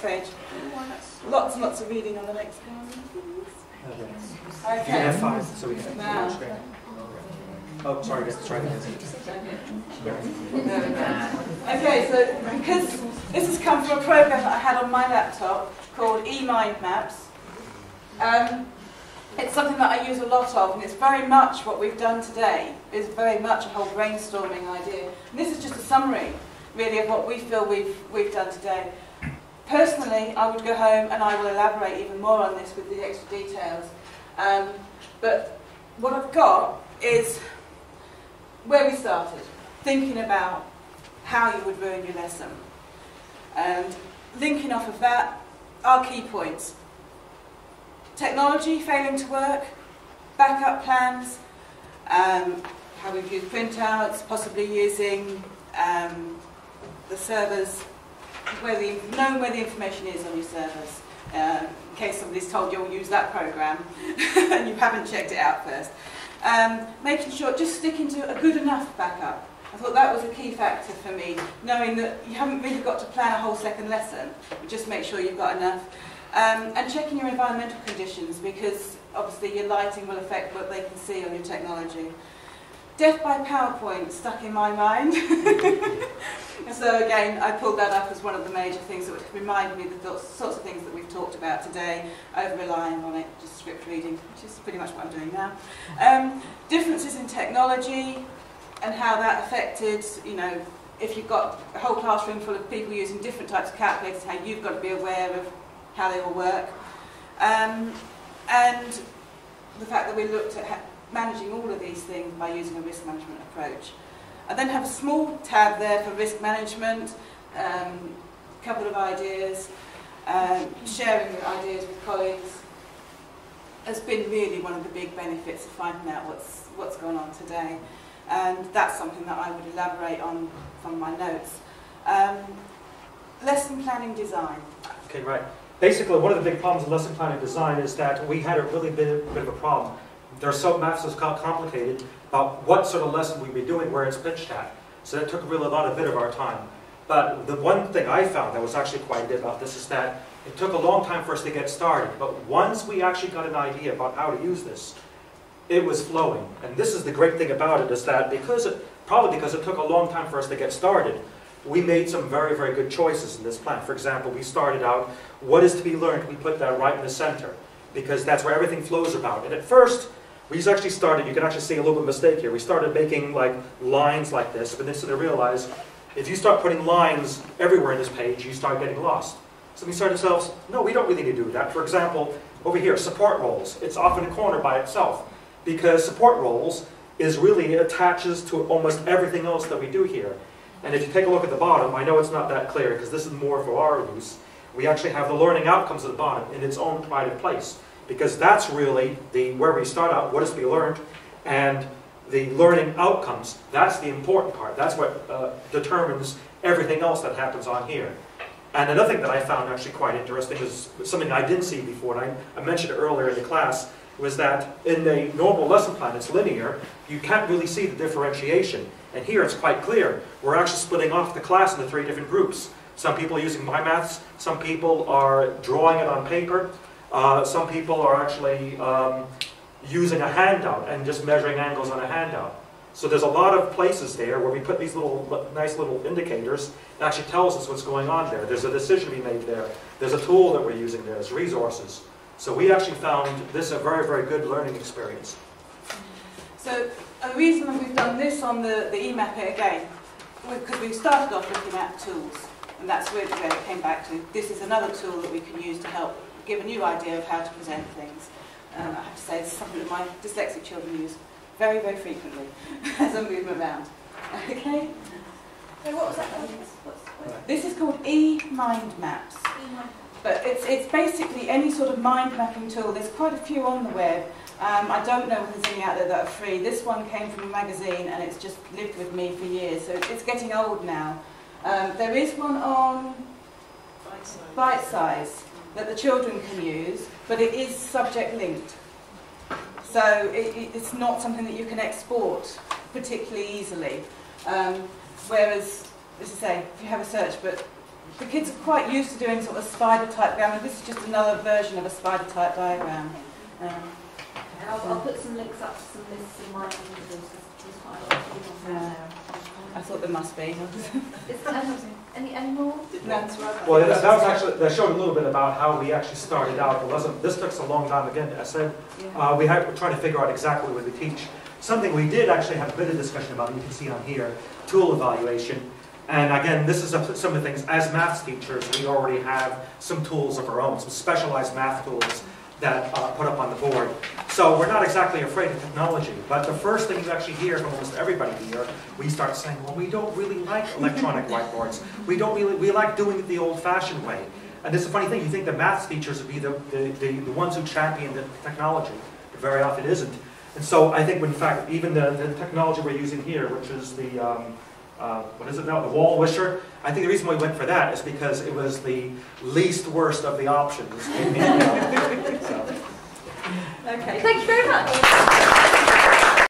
next page. Lots and lots of reading on the next page. Okay. F5, so we can Now. Oh, sorry, let's try that. Okay, so because this has come from a program that I had on my laptop called eMind Maps, it's something that I use a lot of, and it's very much what we've done today. It's very much a whole brainstorming idea. And this is just a summary, really, of what we feel we've done today. Personally, I would go home and I will elaborate even more on this with the extra details. But what I've got is where we started, thinking about how you would ruin your lesson. And linking off of that, our key points. Technology failing to work, backup plans, how we've used printouts, possibly using the servers, knowing where the information is on your servers, in case somebody's told you'll use that program and you haven't checked it out first. Making sure, just sticking to a good enough backup. I thought that was a key factor for me, knowing that you haven't really got to plan a whole second lesson, but just make sure you've got enough. And checking your environmental conditions, because obviously your lighting will affect what they can see on your technology. Death by PowerPoint stuck in my mind. So again, I pulled that up as one of the major things that would remind me of the sorts of things that we've talked about today, over-relying on it, just script reading, which is pretty much what I'm doing now. Differences in technology and how that affected, you know, if you've got a whole classroom full of people using different types of calculators, how you've got to be aware of how they will work. And the fact that we looked at managing all of these things by using a risk management approach. I then have a small tab there for risk management, a couple of ideas, sharing the ideas with colleagues has been really one of the big benefits of finding out what's going on today. And that's something that I would elaborate on from my notes. Lesson planning design. Okay, right. Basically, one of the big problems in lesson planning design is that we had a really bit of a problem. Maths is complicated about what sort of lesson we'd be doing, where it's pitched at. So that took really a bit of our time. But the one thing I found that was actually quite good about this is that it took a long time for us to get started. But once we actually got an idea about how to use this, it was flowing. And this is the great thing about it, is that probably because it took a long time for us to get started, we made some very, very good choices in this plan. For example, we started out, what is to be learned? We put that right in the center, because that's where everything flows about. And at first, we actually started, you can actually see a little bit of mistake here. We started making like lines like this, but then sort of realized, if you start putting lines everywhere in this page, you start getting lost. So we started ourselves, no, we don't really need to do that. For example, over here, support roles. It's off in a corner by itself, because support roles is really attaches to almost everything else that we do here. And if you take a look at the bottom, I know it's not that clear because this is more for our use. We actually have the learning outcomes at the bottom in its own private place, because that's really where we start out, what is to be learned, and the learning outcomes, that's the important part. That's what determines everything else that happens on here. And another thing that I found actually quite interesting is something I didn't see before, and I mentioned it earlier in the class, was that in a normal lesson plan, it's linear, you can't really see the differentiation. And here it's quite clear. We're actually splitting off the class into 3 different groups. Some people are using MyMaths, some people are drawing it on paper, some people are actually using a handout and just measuring angles on a handout. So there's a lot of places there where we put these nice little indicators that actually tells us what's going on there. There's a decision to be made there. There's a tool that we're using there. There's resources. So we actually found this a very, very good learning experience. So a reason that we've done this on the eMapper again, because we started off looking at tools, and that's really where it came back to. This is another tool that we can use to help give a new idea of how to present things. I have to say, it's something that my dyslexic children use very, very frequently as I move them around. Okay? So what was that called? This is called eMind Maps. But it's basically any sort of mind mapping tool. There's quite a few on the web. I don't know if there's any out there that are free. This one came from a magazine and it's just lived with me for years, so it's getting old now. There is one on Bite Size that the children can use, but it is subject linked. So it's not something that you can export particularly easily. Whereas, as I say, if you have a search, but the kids are quite used to doing sort of spider type diagram. This is just another version of a spider type diagram. I'll put some links up to some lists in my individuals. There's quite a lot of people on there. I thought there must be. Any more? That's right. Well, that was actually, that showed a little bit about how we actually started out. It wasn't, this took us a long time. Again, I said, we're trying to figure out exactly what we teach. Something we did actually have a bit of discussion about, you can see on here, tool evaluation. And again, this is some of the things, as maths teachers, we already have some tools of our own, some specialized math tools that are put up on the board. So we're not exactly afraid of technology, but the first thing you actually hear from almost everybody here, we start saying, well, we don't really like electronic whiteboards. We like doing it the old-fashioned way. And it's a funny thing, you think the maths teachers would be the ones who champion the technology, but very often it isn't. And so I think, in fact, even the technology we're using here, which is the, what is it now, the wall wisher, I think the reason we went for that is because it was the least worst of the options. Okay, thank you very much.